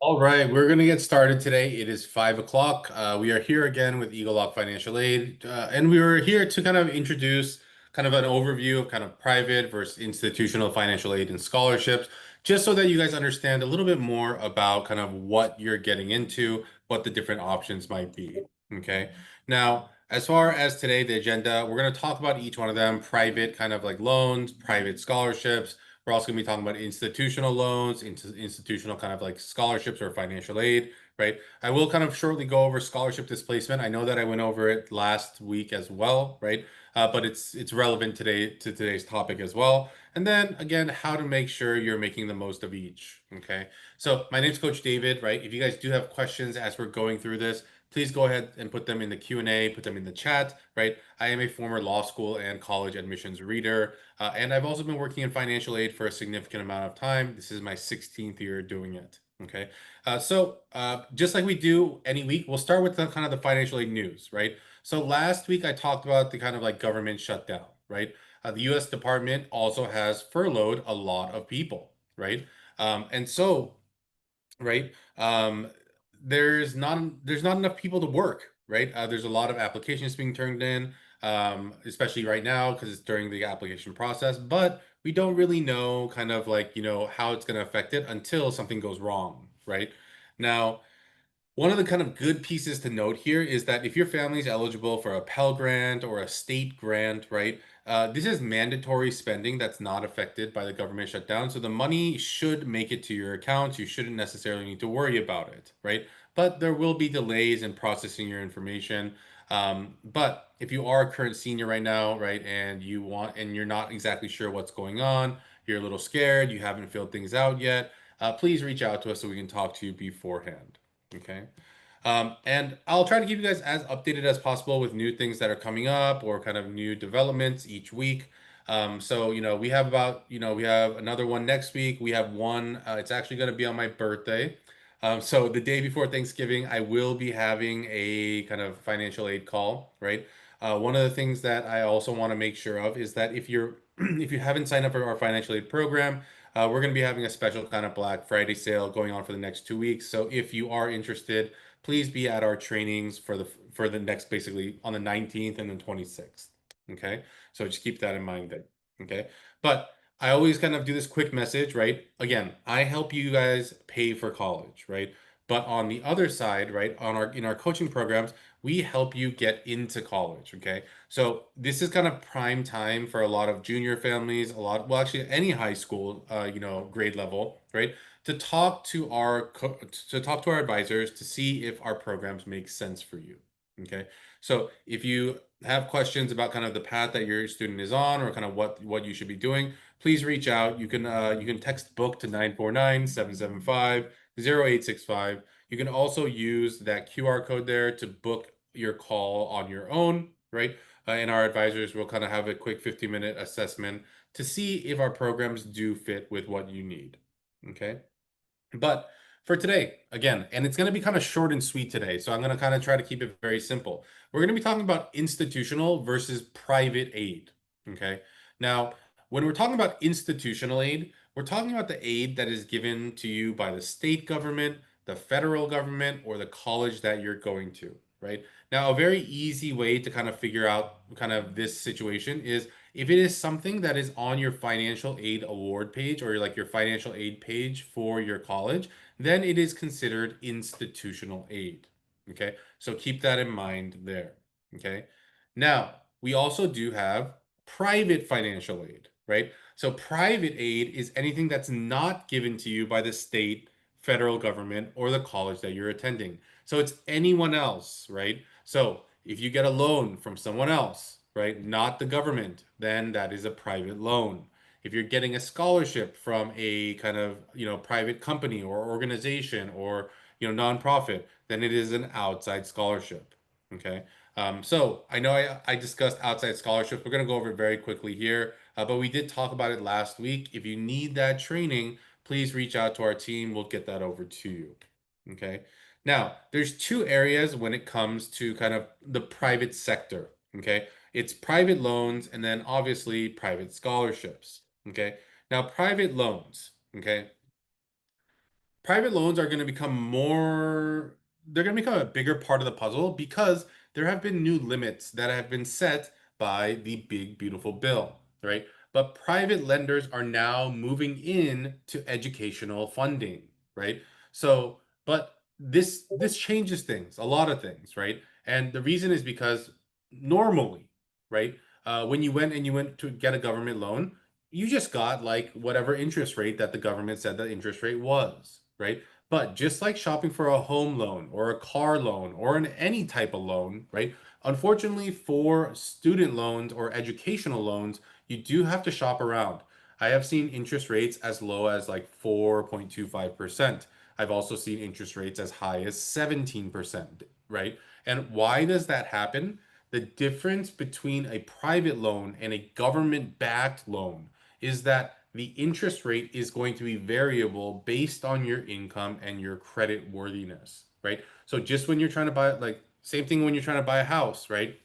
All right, we're going to get started today. It is 5 o'clock. We are here again with egelloC Financial Aid, and we were here to kind of introduce kind of an overview of kind of private versus institutional financial aid and scholarships, just so that you guys understand a little bit more about kind of what you're getting into, what the different options might be. Okay. Now, as far as today, the agenda, we're going to talk about each one of them, private kind of like loans, private scholarships. We're also going to be talking about institutional loans, institutional kind of like scholarships or financial aid, right? I will kind of shortly go over scholarship displacement. I know that I went over it last week as well, right? But it's relevant today to today's topic as well. And then again, how to make sure you're making the most of each. Okay. So my name's Coach David, right? If you guys do have questions as we're going through this, please go ahead and put them in the Q&A, put them in the chat, right? I am a former law school and college admissions reader. And I've also been working in financial aid for a significant amount of time. This is my 16th year doing it. Okay. Just like we do any week, we'll start with the kind of the financial aid news, right? So last week I talked about the kind of like government shutdown, right? The US Department also has furloughed a lot of people, right? And so right? There's not enough people to work, right? There's a lot of applications being turned in, especially right now because it's during the application process, but we don't really know kind of like, how it's going to affect it until something goes wrong, right? Now, one of the kind of good pieces to note here is that if your family is eligible for a Pell Grant or a state grant, right, this is mandatory spending that's not affected by the government shutdown. So the money should make it to your accounts. You shouldn't necessarily need to worry about it, right? But there will be delays in processing your information. But if you are a current senior right now, right, and you're not exactly sure what's going on, you're a little scared, you haven't filled things out yet, please reach out to us so we can talk to you beforehand. Okay. And I'll try to keep you guys as updated as possible with new things that are coming up or kind of new developments each week. We have another one next week. We have one, it's actually going to be on my birthday. So the day before Thanksgiving, I will be having a kind of financial aid call, right? One of the things that I also want to make sure of is that if you're if you haven't signed up for our financial aid program, we're going to be having a special kind of Black Friday sale going on for the next 2 weeks. So if you are interested, please be at our trainings for the next basically on the 19th and the 26th. Okay. So just keep that in mind there. Okay. But I always kind of do this quick message, right? Again, I help you guys pay for college, right? But on the other side, right, in our coaching programs, we help you get into college, okay? So this is kind of prime time for a lot of junior families, well, actually any high school, grade level, right? To talk to our advisors to see if our programs make sense for you. Okay. So if you have questions about kind of the path that your student is on or kind of what you should be doing, please reach out. You can text book to 949-775-0865. You can also use that QR code there to book your call on your own, right? And our advisors will kind of have a quick 50-minute assessment to see if our programs do fit with what you need. Okay. But for today, again, and it's going to be kind of short and sweet today, so I'm going to kind of try to keep it very simple. We're going to be talking about institutional versus private aid. Okay. Now, when we're talking about institutional aid, we're talking about the aid that is given to you by the state government, the federal government, or the college that you're going to, right? Now, a very easy way to kind of figure out kind of this situation is if it is something that is on your financial aid award page or like your financial aid page for your college, then it is considered institutional aid. Okay. So keep that in mind there. Okay. Now, we also do have private financial aid, right? So private aid is anything that's not given to you by the state, federal government, or the college that you're attending. So it's anyone else, right? So if you get a loan from someone else, right, not the government, then that is a private loan. If you're getting a scholarship from a kind of, private company or organization or, nonprofit, then it is an outside scholarship. Okay. So I know I discussed outside scholarships. We're going to go over it very quickly here, but we did talk about it last week. If you need that training, please reach out to our team. We'll get that over to you. Okay. Now, there's two areas when it comes to kind of the private sector. Okay. It's private loans and then obviously private scholarships. Okay. Now, private loans. Okay. private loans are going to become more, they're going to become a bigger part of the puzzle because there have been new limits that have been set by the big, beautiful bill, right? But private lenders are now moving in to educational funding, right? So, but this changes things, a lot of things, right? And the reason is because normally, right, when you went to get a government loan, you just got like whatever interest rate that the government said the interest rate was, right? But just like shopping for a home loan or a car loan or any type of loan, right? Unfortunately, for student loans or educational loans, you do have to shop around. I have seen interest rates as low as like 4.25%. I've also seen interest rates as high as 17%, right? And why does that happen? The difference between a private loan and a government-backed loan is that the interest rate is going to be variable based on your income and your credit worthiness, right? So just when you're trying to buy, like same thing when you're trying to buy a house, right?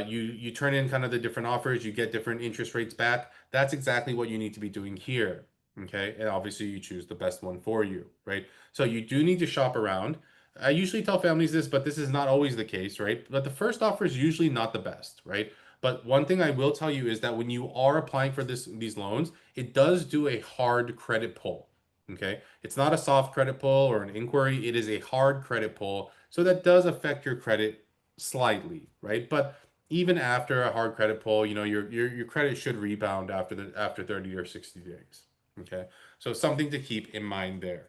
You turn in kind of the different offers, you get different interest rates back. That's exactly what you need to be doing here, okay? And obviously you choose the best one for you, right? So you do need to shop around. I usually tell families this, but this is not always the case, right? But the first offer is usually not the best, right? But one thing I will tell you is that when you are applying for these loans, it does do a hard credit pull. Okay. It's not a soft credit pull or an inquiry. It is a hard credit pull. So that does affect your credit slightly, right? But even after a hard credit pull, you know, your credit should rebound after 30 or 60 days. Okay. So something to keep in mind there.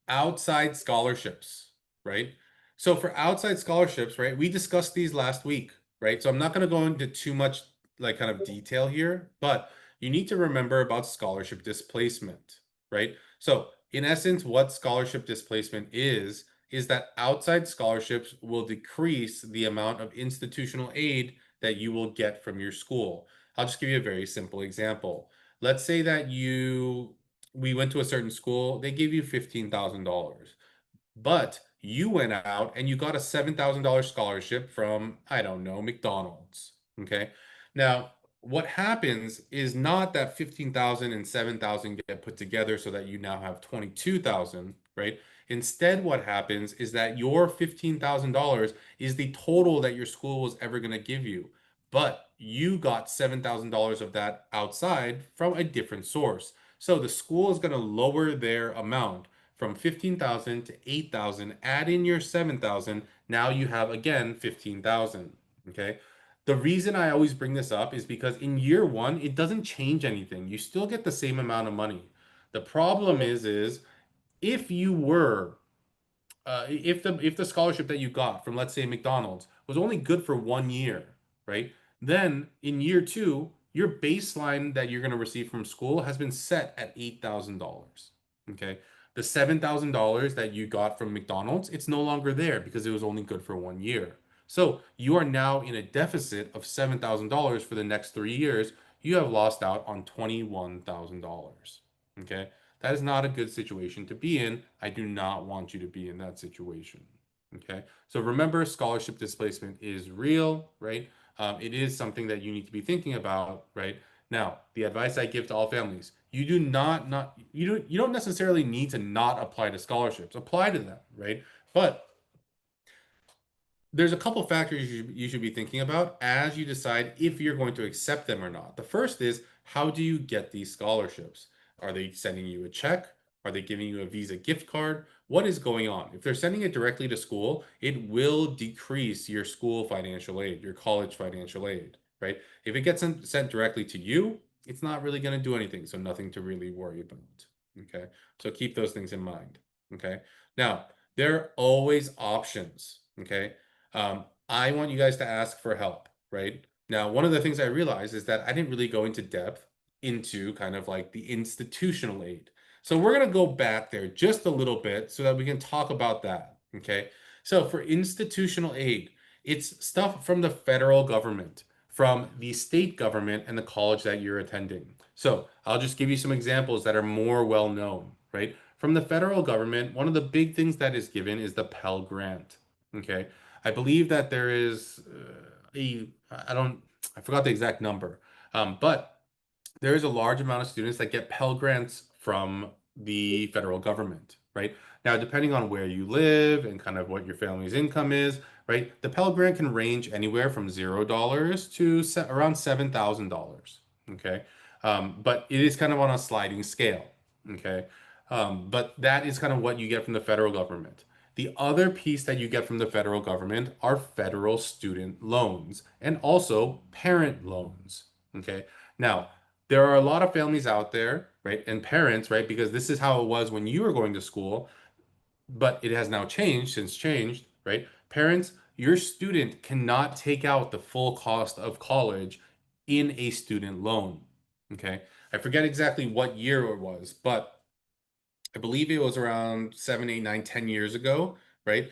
Outside scholarships, right? So for outside scholarships, right, we discussed these last week, right? So I'm not going to go into too much like kind of detail here, but you need to remember about scholarship displacement, right? So in essence, what scholarship displacement is that outside scholarships will decrease the amount of institutional aid that you will get from your school. I'll just give you a very simple example. Let's say that we went to a certain school, they gave you $15,000, but you went out and you got a $7,000 scholarship from, I don't know, McDonald's. Okay. Now, what happens is not that 15,000 and 7,000 get put together so that you now have 22,000, right? Instead, what happens is that your $15,000 is the total that your school was ever going to give you. But you got $7,000 of that outside from a different source. So the school is going to lower their amount from 15,000 to 8,000. Add in your 7,000. Now you have again 15,000. Okay. The reason I always bring this up is because in year one, it doesn't change anything. You still get the same amount of money. The problem is if you were if the scholarship that you got from, let's say, McDonald's was only good for 1 year, right? Then in year two, your baseline that you're going to receive from school has been set at $8,000. Okay. The $7,000 that you got from McDonald's, it's no longer there because it was only good for 1 year. So you are now in a deficit of $7,000 for the next 3 years. You have lost out on $21,000. Okay. That is not a good situation to be in. I do not want you to be in that situation. Okay. So remember, scholarship displacement is real, right? It is something that you need to be thinking about, right? Now, the advice I give to all families, you do not you don't necessarily need to not apply to scholarships. Apply to them, right? But there's a couple factors you should be thinking about as you decide if you're going to accept them or not. The first is, how do you get these scholarships? Are they sending you a check? Are they giving you a Visa gift card? What is going on? If they're sending it directly to school, it will decrease your school financial aid, your college financial aid, right? If it gets sent directly to you, it's not really going to do anything, so nothing to really worry about. Okay, so keep those things in mind. Okay, now there are always options. Okay, I want you guys to ask for help, right? Now, one of the things I realized is that I didn't really go into depth into kind of like the institutional aid. So we're going to go back there just a little bit so that we can talk about that. Okay. So for institutional aid, it's stuff from the federal government, from the state government, and the college that you're attending. So I'll just give you some examples that are more well known, right? From the federal government, one of the big things that is given is the Pell Grant. Okay. I believe that there is I forgot the exact number, but there is a large amount of students that get Pell Grants from the federal government, right? Now, depending on where you live and kind of what your family's income is, right, the Pell Grant can range anywhere from $0 to around $7,000. Okay. But it is kind of on a sliding scale. Okay. But that is kind of what you get from the federal government. The other piece that you get from the federal government are federal student loans and also parent loans. Okay. Now, there are a lot of families out there, right, and parents, right, because this is how it was when you were going to school, but it has now changed, right? Parents, your student cannot take out the full cost of college in a student loan. Okay. I forget exactly what year it was, but I believe it was around 7, 8, 9, 10 years ago, right?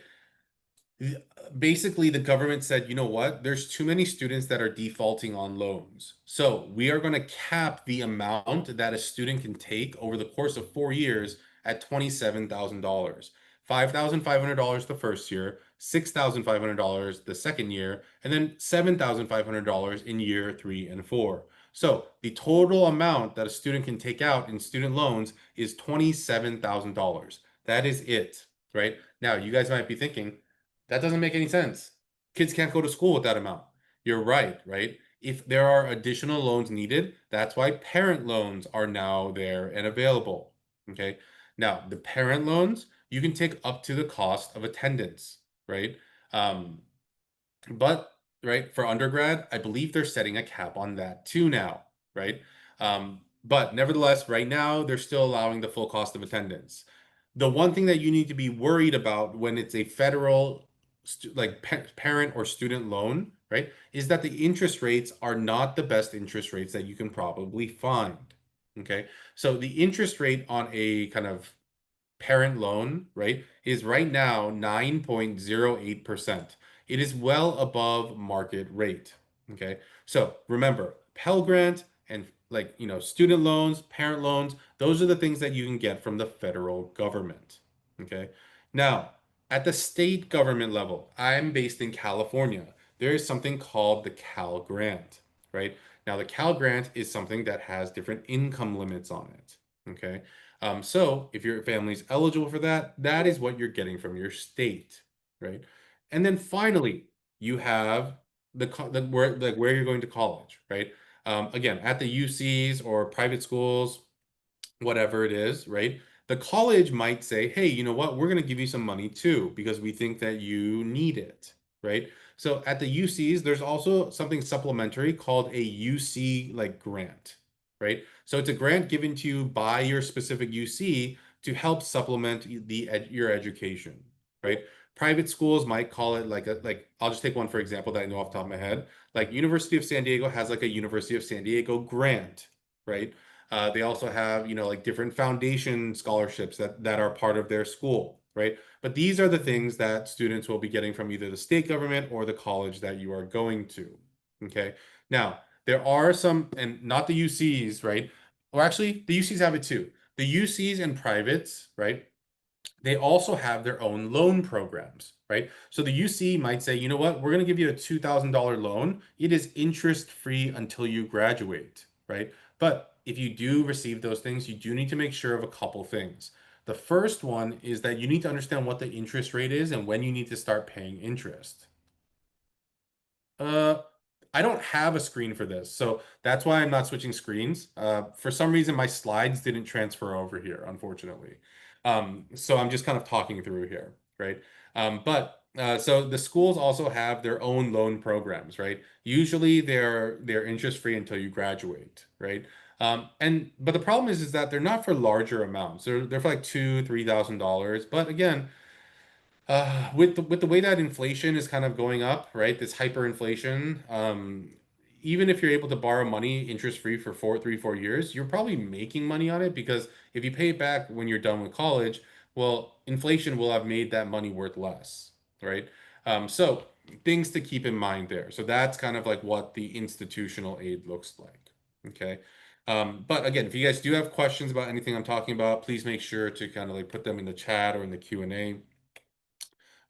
Basically the government said, you know what, there's too many students that are defaulting on loans, so we are going to cap the amount that a student can take over the course of 4 years at $27,000. $5,500 the first year, $6,500 the second year, and then $7,500 in year 3 and 4. So the total amount that a student can take out in student loans is $27,000. That is it, right? Now you guys might be thinking, that doesn't make any sense. Kids can't go to school with that amount. You're right, right? If there are additional loans needed, that's why parent loans are now there and available. Okay. Now, the parent loans, you can take up to the cost of attendance, right? Um, but right, for undergrad, I believe they're setting a cap on that too now, right? But nevertheless, right now they're still allowing the full cost of attendance. The one thing that you need to be worried about when it's a federal parent or student loan, right, is that the interest rates are not the best interest rates that you can probably find. Okay, so the interest rate on a kind of parent loan, right, is right now 9.08%. It is well above market rate. Okay. So remember, Pell Grant and student loans, parent loans, those are the things that you can get from the federal government. Okay. Now, at the state government level, I'm based in California. There is something called the Cal Grant, right? Now, the Cal Grant is something that has different income limits on it. Okay. So if your family's eligible for that, that is what you're getting from your state, right? And then finally, you have where you're going to college, right? Again, at the UCs or private schools, whatever it is, right? The college might say, hey, you know what? We're going to give you some money too because we think that you need it, right? So at the UCs, there's also something supplementary called a UC grant, right? So it's a grant given to you by your specific UC to help supplement your education, right? Private schools might call it I'll just take one for example that I know off the top of my head. Like University of San Diego has like a University of San Diego grant, right? They also have, different foundation scholarships that are part of their school, right? But these are the things that students will be getting from either the state government or the college that you are going to. Okay. Now, there are some, and not the UCs, right? Or actually, the UCs have it too. The UCs and privates, right? They also have their own loan programs, right? So the UC might say, you know what, we're going to give you a $2,000 loan. It is interest free until you graduate, right? But if you do receive those things, you do need to make sure of a couple things. The first one is that you need to understand what the interest rate is and when you need to start paying interest. Uh, I don't have a screen for this, so that's why I'm not switching screens. For some reason, my slides didn't transfer over here, unfortunately. So I'm just kind of talking through here, right? So the schools also have their own loan programs, right? Usually they're interest free until you graduate, right? But the problem is that they're not for larger amounts. They're for like $2, $3,000. But again, with the way that inflation is kind of going up, right? This hyperinflation, even if you're able to borrow money interest free for 4 years, you're probably making money on it because if you pay it back when you're done with college, well, inflation will have made that money worth less, right? So things to keep in mind there. So that's kind of like what the institutional aid looks like. Okay. But again, if you guys do have questions about anything I'm talking about, please make sure to kind of like put them in the chat or in the Q&A.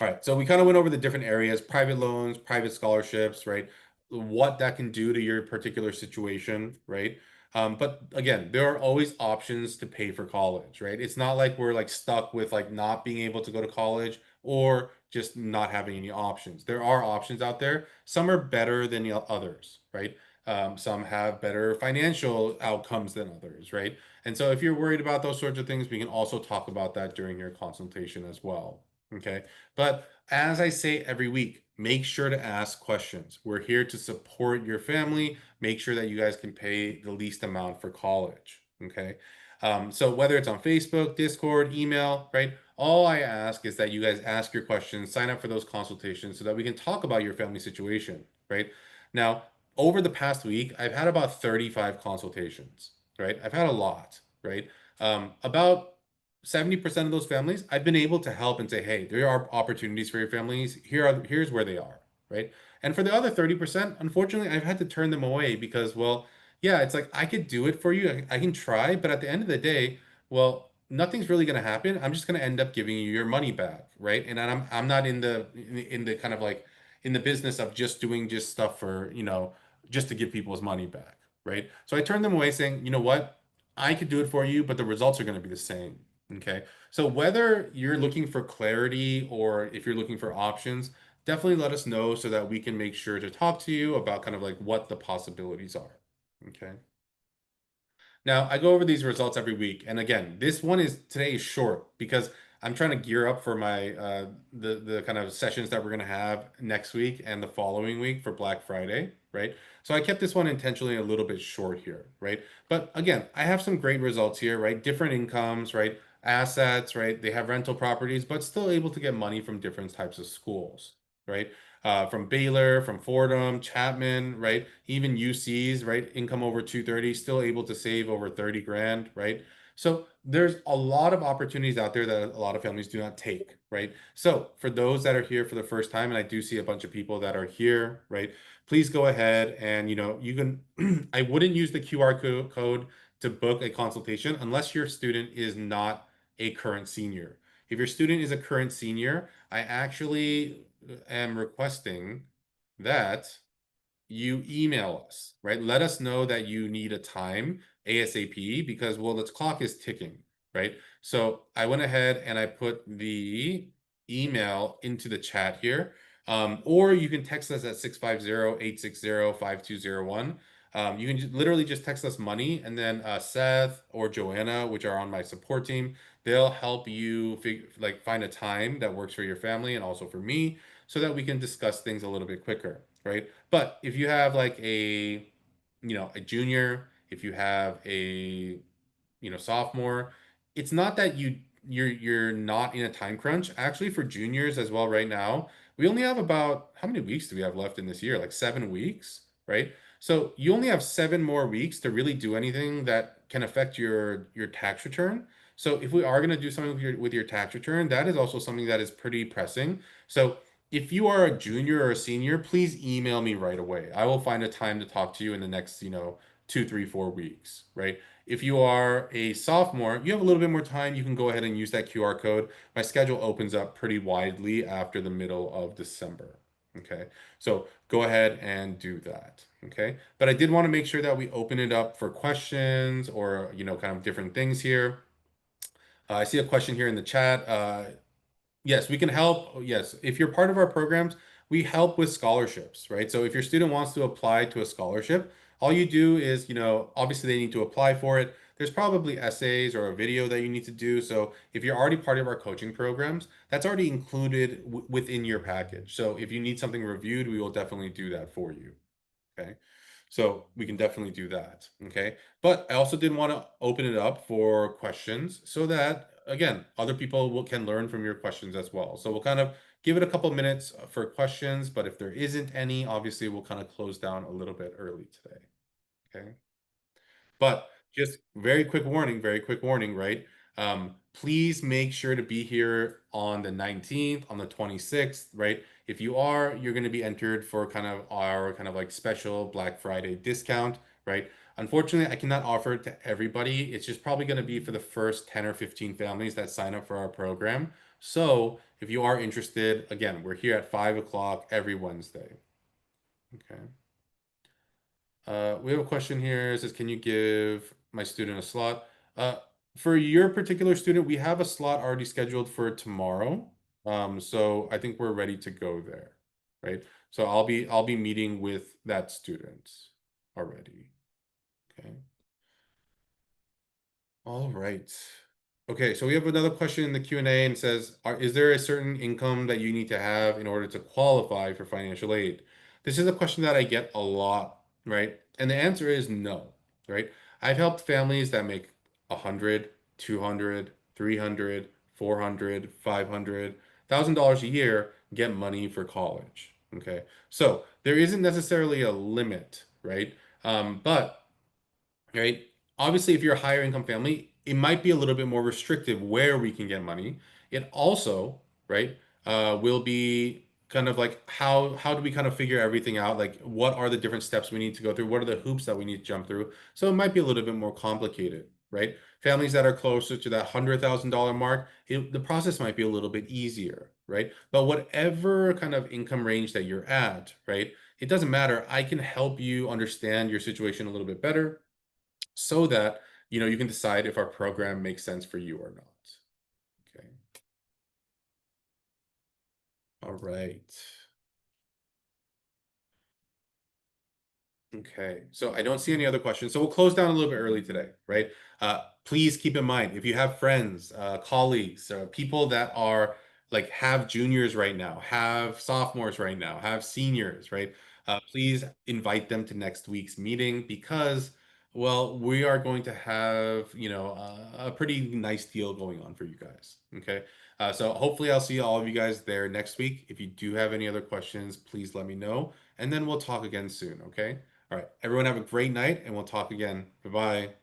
All right, so we kind of went over the different areas, private loans, private scholarships, right? What that can do to your particular situation, right? But again, there are always options to pay for college, right? It's not like we're like stuck with like not being able to go to college or just not having any options. There are options out there. Some are better than the others, right? Some have better financial outcomes than others, right? And so if you're worried about those sorts of things, we can also talk about that during your consultation as well. Okay. But as I say every week, make sure to ask questions. We're here to support your family. Make sure that you guys can pay the least amount for college. Okay. So whether it's on Facebook, Discord, email, right? All I ask is that you guys ask your questions, sign up for those consultations so that we can talk about your family situation, right? Now, over the past week, I've had about 35 consultations, right? I've had a lot, right? About 70% of those families, I've been able to help and say, hey, there are opportunities for your families. Here's where they are, right? And for the other 30%, unfortunately, I've had to turn them away because, well, yeah, it's like I could do it for you. I can try, but at the end of the day, well, nothing's really going to happen. I'm just going to end up giving you your money back, right? And I'm not in the kind of like in the business of just doing just stuff for, just to give people's money back, right? So I turned them away saying, you know what? I could do it for you, but the results are going to be the same. Okay. So whether you're looking for clarity or if you're looking for options, definitely let us know so that we can make sure to talk to you about kind of like what the possibilities are. Okay. Now, I go over these results every week, and again, this one is today is short because I'm trying to gear up for my the kind of sessions that we're gonna have next week and the following week for Black Friday, right? So I kept this one intentionally a little bit short here, right? But again, I have some great results here, right? Different incomes, right? Assets, right? They have rental properties, but still able to get money from different types of schools, right? From Baylor, from Fordham, Chapman, right? Even UC's, right? Income over 230, still able to save over 30 grand, right? So there's a lot of opportunities out there that a lot of families do not take, right? So for those that are here for the first time, and I do see a bunch of people that are here, right? Please go ahead and you can I wouldn't use the QR code to book a consultation unless your student is not a current senior. If your student is a current senior, I actually am requesting that you email us, right? Let us know that you need a time ASAP because, well, the clock is ticking, right? So I went ahead and I put the email into the chat here. Or you can text us at 650-860-5201. You can literally just text us money and then Seth or Joanna, which are on my support team, they'll help you find a time that works for your family and also for me so that we can discuss things a little bit quicker, right? But if you have like a junior, if you have a, sophomore, it's not that you're not in a time crunch. Actually, for juniors as well right now, we only have about how many weeks do we have left in this year? Like 7 weeks, right? So you only have 7 more weeks to really do anything that can affect your tax return. So if we are going to do something with your tax return, that is also something that is pretty pressing. So if you are a junior or a senior, please email me right away. I will find a time to talk to you in the next, 2, 3, 4 weeks, right? If you are a sophomore, you have a little bit more time. You can go ahead and use that QR code. My schedule opens up pretty widely after the middle of December. Okay. So go ahead and do that. Okay. But I did want to make sure that we open it up for questions or, kind of different things here. I see a question here in the chat. Yes, we can help. Yes, if you're part of our programs, we help with scholarships, right? So if your student wants to apply to a scholarship, all you do is, obviously they need to apply for it. There's probably essays or a video that you need to do. So if you're already part of our coaching programs, that's already included within your package. So if you need something reviewed, we will definitely do that for you. Okay. So we can definitely do that. Okay. But I also did want to open it up for questions so that, again, other people can learn from your questions as well. So we'll kind of give it a couple minutes for questions, but if there isn't any, obviously we'll kind of close down a little bit early today. Okay. But just very quick warning, right? Please make sure to be here on the 19th, on the 26th, right? If you are, you're going to be entered for kind of our kind of like special Black Friday discount, right? Unfortunately, I cannot offer it to everybody. It's just probably going to be for the first 10 or 15 families that sign up for our program. So if you are interested, again, we're here at 5 o'clock every Wednesday. Okay. We have a question here. It says, can you give my student a slot? Uh, for your particular student, we have a slot already scheduled for tomorrow. So I think we're ready to go there, right? So I'll be meeting with that student already. Okay. All right. Okay, so we have another question in the Q&A and says, is there a certain income that you need to have in order to qualify for financial aid? This is a question that I get a lot, right? And the answer is no, right? I've helped families that make 100, 200, 300, 400, 500, $1,000 a year get money for college. Okay. So there isn't necessarily a limit, right? But right? Obviously, if you're a higher income family, it might be a little bit more restrictive where we can get money. It also, right, will be kind of like how do we kind of figure everything out? Like, what are the different steps we need to go through? What are the hoops that we need to jump through? So it might be a little bit more complicated, right? Families that are closer to that $100,000 mark, the process might be a little bit easier, right? But whatever kind of income range that you're at, right? It doesn't matter. I can help you understand your situation a little bit better so that you can decide if our program makes sense for you or not. Okay. All right. Okay, so I don't see any other questions. So we'll close down a little bit early today, right? Please keep in mind if you have friends, colleagues, people that are like have juniors right now, have sophomores right now, have seniors, right? Please invite them to next week's meeting because, well, we are going to have, a pretty nice deal going on for you guys. Okay. So hopefully I'll see all of you guys there next week. If you do have any other questions, please let me know, and then we'll talk again soon. Okay. All right. Everyone have a great night and we'll talk again. Bye bye.